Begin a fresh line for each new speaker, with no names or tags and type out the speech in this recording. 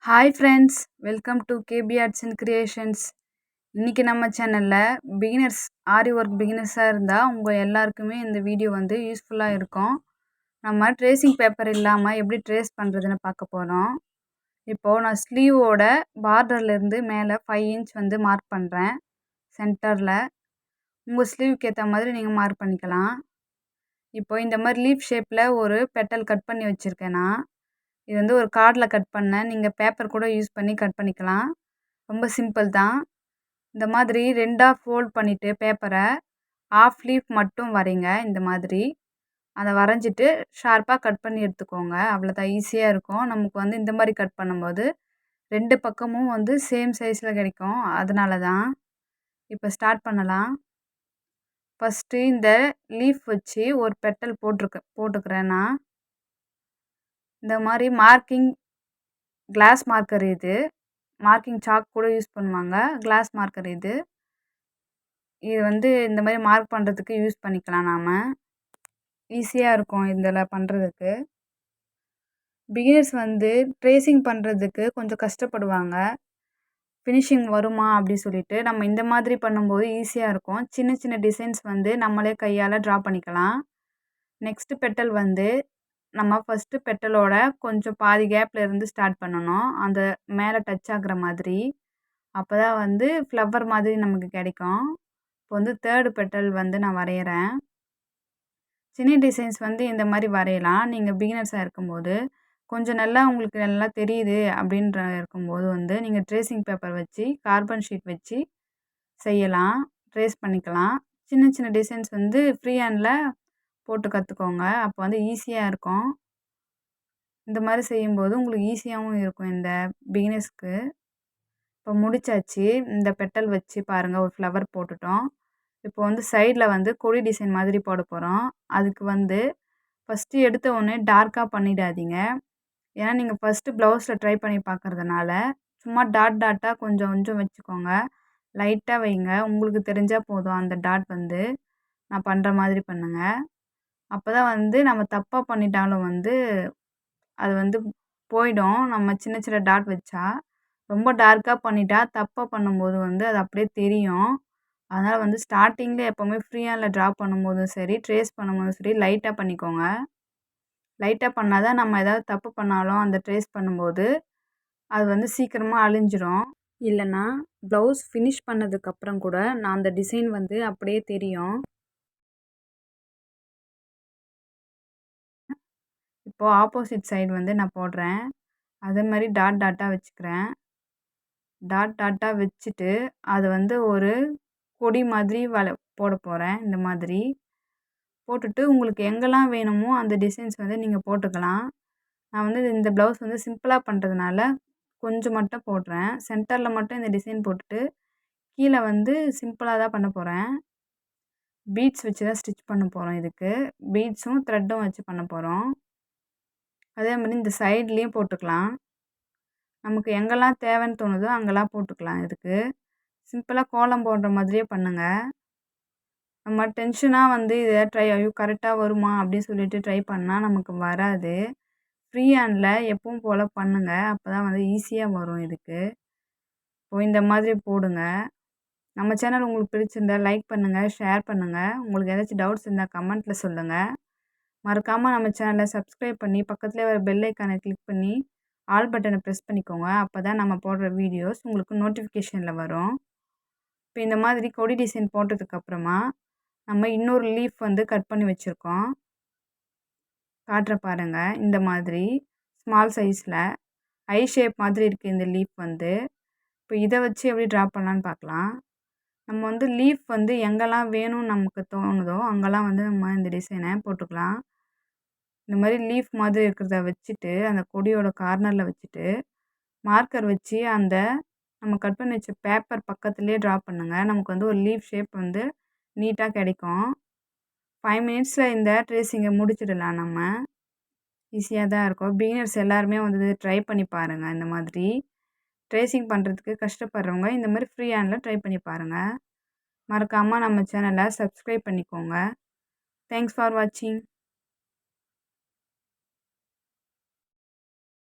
Hi friends, welcome to Kbartsandcreations. இன்றைக்கி நம்ம சேனலில் பிகினர்ஸ் ஆரி ஒர்க் பிகினர்ஸாக இருந்தால் உங்கள் எல்லாருக்குமே இந்த வீடியோ வந்து யூஸ்ஃபுல்லாக இருக்கும். நம்ம ட்ரேசிங் பேப்பர் இல்லாமல் எப்படி ட்ரேஸ் பண்ணுறதுன்னு பார்க்க போகிறோம். இப்போது நான் ஸ்லீவோட பார்டர்லேருந்து மேலே 5 இன்ச் வந்து மார்க் பண்ணுறேன். சென்டரில் உங்கள் ஸ்லீவுக்கு ஏற்ற மாதிரி நீங்கள் மார்க் பண்ணிக்கலாம். இப்போது இந்த மாதிரி லீஃப் ஷேப்பில் ஒரு பெட்டல் கட் பண்ணி வச்சுருக்கேன் நான். இது வந்து ஒரு கார்டில் கட் பண்ணேன். நீங்கள் பேப்பர் கூட யூஸ் பண்ணி கட் பண்ணிக்கலாம். ரொம்ப சிம்பிள் தான். இந்த மாதிரி 2ஆக ஃபோல்ட் பண்ணிவிட்டு பேப்பரை ஆஃப் லீஃப் மட்டும் வரைங்க. இந்த மாதிரி அதை வரைஞ்சிட்டு ஷார்ப்பாக கட் பண்ணி எடுத்துக்கோங்க. அவ்வளோதான், ஈஸியாக இருக்கும். நமக்கு வந்து இந்த மாதிரி கட் பண்ணும்போது 2 பக்கமும் வந்து சேம் சைஸில் கிடைக்கும். அதனால தான். இப்போ ஸ்டார்ட் பண்ணலாம். ஃபஸ்ட்டு இந்த லீஃப் வச்சு ஒரு பெட்டல் போட்டுக்கிறேன் நான். இந்த மாதிரி மார்க்கிங் கிளாஸ் மார்க்கர் இது. மார்க்கிங் சாக் கூட யூஸ் பண்ணுவாங்க. கிளாஸ் மார்க்கர் இது. இது வந்து இந்த மாதிரி மார்க் பண்ணுறதுக்கு யூஸ் பண்ணிக்கலாம் நாம். ஈஸியாக இருக்கும் இதில் பண்ணுறதுக்கு. பிகினர்ஸ் வந்து ட்ரேசிங் பண்ணுறதுக்கு கொஞ்சம் கஷ்டப்படுவாங்க. ஃபினிஷிங் வருமா அப்படி சொல்லிட்டு. நம்ம இந்த மாதிரி பண்ணும்போது ஈஸியாக இருக்கும். சின்ன சின்ன டிசைன்ஸ் வந்து நம்மளே கையால் ட்ரா பண்ணிக்கலாம். நெக்ஸ்ட்டு பெட்டல் வந்து நம்ம ஃபஸ்ட்டு பெட்டலோட கொஞ்சம் பாதி கேப்பில் இருந்து ஸ்டார்ட் பண்ணணும். அந்த மேலே டச் ஆகுற மாதிரி. அப்போ தான் வந்து ஃப்ளவர் மாதிரி நமக்கு கிடைக்கும். இப்போ வந்து 3rd பெட்டல் வந்து நான் வரைகிறேன். சின்ன டிசைன்ஸ் வந்து இந்த மாதிரி வரையலாம். நீங்கள் பிகினர்ஸாக இருக்கும்போது கொஞ்சம் நல்லா உங்களுக்கு நல்லா தெரியுது அப்படின்ற இருக்கும்போது வந்து நீங்கள் ட்ரேசிங் பேப்பர் வச்சு கார்பன் ஷீட் வச்சு செய்யலாம். ட்ரேஸ் பண்ணிக்கலாம். சின்ன சின்ன டிசைன்ஸ் வந்து ஃப்ரீ ஹேண்டில் போட்டு கற்றுக்கோங்க. அப்போ வந்து ஈஸியாக இருக்கும். இந்த மாதிரி செய்யும்போது உங்களுக்கு ஈஸியாகவும் இருக்கும் இந்த பிகினர்ஸ்க்கு. இப்போ முடிச்சாச்சு. இந்த பெட்டல் வச்சு பாருங்கள், ஒரு ஃப்ளவர் போட்டுட்டோம். இப்போ வந்து சைடில் வந்து கொடி டிசைன் மாதிரி போட போகிறோம். அதுக்கு வந்து ஃபஸ்ட்டு எடுத்த உடனே டார்க்காக பண்ணிடாதீங்க. ஏன்னா நீங்கள் ஃபஸ்ட்டு ப்ளவுஸில் ட்ரை பண்ணி பார்க்குறதுனால சும்மா டாட்டாக கொஞ்சம் கொஞ்சம் வச்சுக்கோங்க. லைட்டாக வைங்க. உங்களுக்கு தெரிஞ்சால் போதும். அந்த டாட் வந்து நான் பண்ணுற மாதிரி பண்ணுங்கள். அப்போ தான் வந்து நம்ம தப்பாக பண்ணிட்டாலும் வந்து அது வந்து போயிடும். நம்ம சின்ன சின்ன டாட் வச்சா. ரொம்ப டார்க்காக பண்ணிட்டா தப்பாக பண்ணும்போது வந்து அது அப்படியே தெரியும். அதனால் வந்து ஸ்டார்டிங்கில் எப்போவுமே ஃப்ரீ ஹேண்டில் ட்ரா பண்ணும்போதும் சரி, ட்ரேஸ் பண்ணும்போதும் சரி லைட்டாக பண்ணிக்கோங்க. லைட்டாக பண்ணால் தான் நம்ம ஏதாவது தப்பு பண்ணாலும் அந்த ட்ரேஸ் பண்ணும்போது அது வந்து சீக்கிரமாக அழிஞ்சிரும். இல்லைன்னா ப்ளவுஸ் ஃபினிஷ் பண்ணதுக்கப்புறம் கூட நான் அந்த டிசைன் வந்து அப்படியே தெரியும். இப்போது ஆப்போசிட் சைடு வந்து நான் போடுறேன். அதே மாதிரி டாட்டாக வச்சுக்கிறேன். டாட்டாக வச்சுட்டு அது வந்து ஒரு கொடி மாதிரி போட போகிறேன். இந்த மாதிரி போட்டுட்டு உங்களுக்கு எங்கெல்லாம் வேணுமோ அந்த டிசைன்ஸ் வந்து நீங்கள் போட்டுக்கலாம். நான் வந்து இந்த ப்ளவுஸ் வந்து சிம்பிளாக பண்ணுறதுனால கொஞ்சம் மட்டும் போடுறேன். சென்டரில் மட்டும் இந்த டிசைன் போட்டுட்டு கீழே வந்து சிம்பிளாக தான் பண்ண போகிறேன். பீட்ஸ் வச்சு தான் ஸ்டிச் பண்ண போகிறோம். இதுக்கு பீட்ஸும் த்ரெட்டும் வச்சு பண்ண போகிறோம். அதே மாதிரி இந்த சைட்லேயும் போட்டுக்கலாம். நமக்கு எங்கெல்லாம் தேவைன்னு தோணுதோ அங்கெல்லாம் போட்டுக்கலாம். இதுக்கு சிம்பிளாக கோலம் போடுற மாதிரியே பண்ணுங்கள். நம்ம டென்ஷனாக வந்து இதை ஐயோ கரெக்டாக வருமா அப்படின்னு சொல்லிட்டு ட்ரை பண்ணால் நமக்கு வராது. ஃப்ரீ ஹேண்டில் எப்பவும் போல் பண்ணுங்கள். அப்போ தான் வந்து ஈஸியாக வரும் இதுக்கு. இப்போ இந்த மாதிரி போடுங்க. நம்ம சேனல் உங்களுக்கு பிடிச்சிருந்தா லைக் பண்ணுங்கள், ஷேர் பண்ணுங்கள். உங்களுக்கு ஏதாச்சும் டவுட்ஸ் இருந்தால் கமெண்ட்டில் சொல்லுங்கள். மறக்காமல் நம்ம சேனலை சப்ஸ்கிரைப் பண்ணி பக்கத்துலேயே வர பெல் ஐக்கானை கிளிக் பண்ணி ஆல் பட்டனை ப்ரெஸ் பண்ணிக்கோங்க. அப்போ தான் நம்ம போடுற வீடியோஸ் உங்களுக்கு நோட்டிஃபிகேஷனில் வரும். இப்போ இந்த மாதிரி கொடி டிசைன் போட்டதுக்கப்புறமா நம்ம இன்னொரு லீஃப் வந்து கட் பண்ணி வச்சுருக்கோம். காட்டுற பாருங்கள். இந்த மாதிரி ஸ்மால் சைஸில் ஐ ஷேப் மாதிரி இருக்குது இந்த லீஃப் வந்து. இப்போ இதை வச்சு எப்படி ட்ரா பண்ணலான்னு பார்க்கலாம். நம்ம வந்து லீஃப் வந்து எங்கெல்லாம் வேணும்னு நமக்கு தோணுதோ அங்கெல்லாம் வந்து நம்ம இந்த டிசைனை போட்டுக்கலாம். இந்த மாதிரி லீஃப் மாதிரி இருக்கிறத வச்சுட்டு அந்த கொடியோட கார்னரில் வச்சுட்டு மார்க்கர் வச்சு அந்த நம்ம கட் பண்ணி வச்ச பேப்பர் பக்கத்துலேயே ட்ரா பண்ணுங்கள். நமக்கு வந்து ஒரு லீஃப் ஷேப் வந்து நீட்டாக கிடைக்கும். 5 மினிட்ஸில் இந்த ட்ரேசிங்கை முடிச்சிடலாம் நம்ம. ஈஸியாக தான் இருக்கும். பிகினர்ஸ் எல்லாருமே வந்து ட்ரை பண்ணி பாருங்கள். இந்த மாதிரி ட்ரேசிங் பண்ணுறதுக்கு கஷ்டப்படுறவங்க இந்த மாதிரி ஃப்ரீ ஹேண்டில் ட்ரை பண்ணி பாருங்கள். மறக்காமல் நம்ம சேனலை சப்ஸ்கிரைப் பண்ணிக்கோங்க. தேங்க்ஸ் ஃபார் வாட்சிங்.